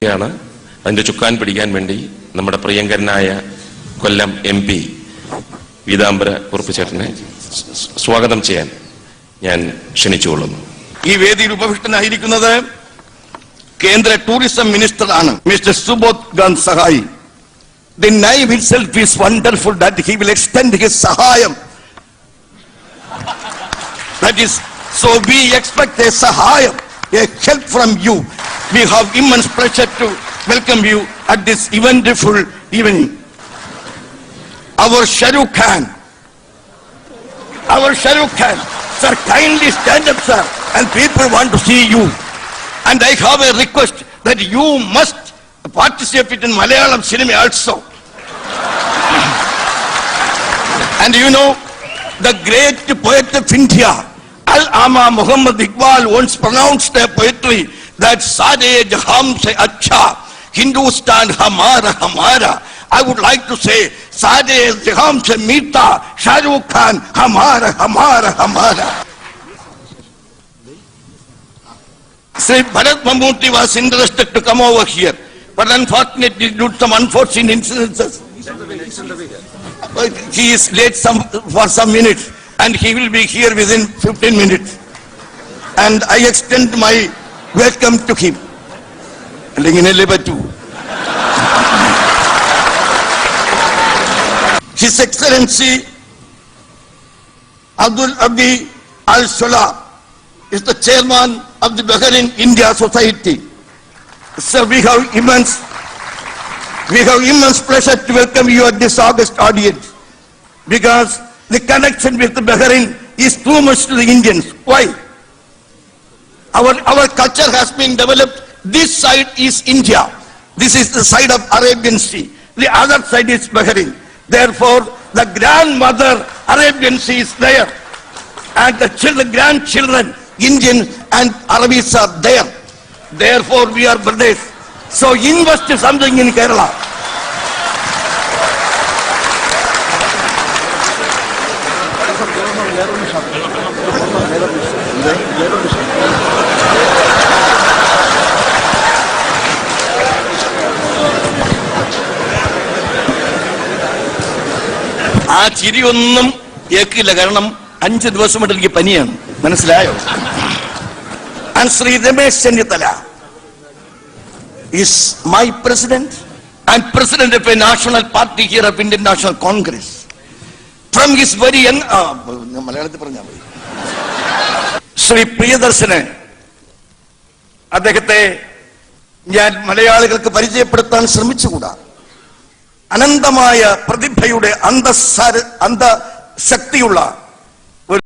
അതിന്റെ ചുക്കാൻ പിടിക്കാൻ വേണ്ടി നമ്മുടെ പ്രിയങ്കരനായ കൊല്ലം MP പീതാംബര കുറുപ്പ് ചേട്ടനെ സ്വാഗതം ചെയ്യാൻ ഞാൻ ക്ഷണിച്ചുകൊള്ളുന്നു. ഈ വേദിയിൽ ഉപവിഷ്ടനായിരിക്കുന്നത് കേന്ദ്ര ടൂറിസം മിനിസ്റ്റർ ആണ് മിസ്റ്റർ സുബോധ് ഗാന്ധ് സഹായി. The name itself is wonderful that he will extend his sahayam. That is, so we expect a sahayam, a help from you. We have immense pleasure to welcome you at this eventful evening. Our Shahrukh Khan, sir, kindly stand up, sir, and people want to see you. And I have a request that you must participate in Malayalam cinema also. And you know, the great poet of India, Al-Ama Muhammad Iqbal, once pronounced a poetry that Sade Jaham se Acha, Hindustan Hamara Hamara. I would like to say, Sade Jaham se Meeta, Shahrukh Khan Hamara Hamara Hamara. Sri Bharat Mammootty was interested to come over here, but unfortunately due to some unforeseen incidences, he is late for some minutes, and he will be here within 15 minutes. And I extend my welcome to him. His Excellency Abdul Abdi Al-Sula is the chairman of the Bahrain India Society. Sir, we have immense pleasure to welcome you at this august audience, because the connection with the Bahrain is too much to the Indians. Why? Our culture has been developed. This side is India. This is the side of Arabian Sea. The other side is Bahrain. Therefore, the grandmother Arabian Sea is there, and the grandchildren Indian and Arabis are there. Therefore, we are brothers. So invest something in Kerala. ആ ചിരിയൊന്നും കേൾക്കില്ല, കാരണം 5 ദിവസമായിട്ട് എനിക്ക് പനിയാണ്, മനസ്സിലായോ? And Sri Ramesh Chennithala is my president and president of a national party here of Indian National Congress. From his very young, Sri Priyadarshane, അദ്ദേഹത്തെ ഞാൻ മലയാളികൾക്ക് പരിചയപ്പെടുത്താൻ ശ്രമിച്ചുകൂടാ. അനന്തമായ പ്രതിഭയുടെ അന്തഃശക്തിയുള്ള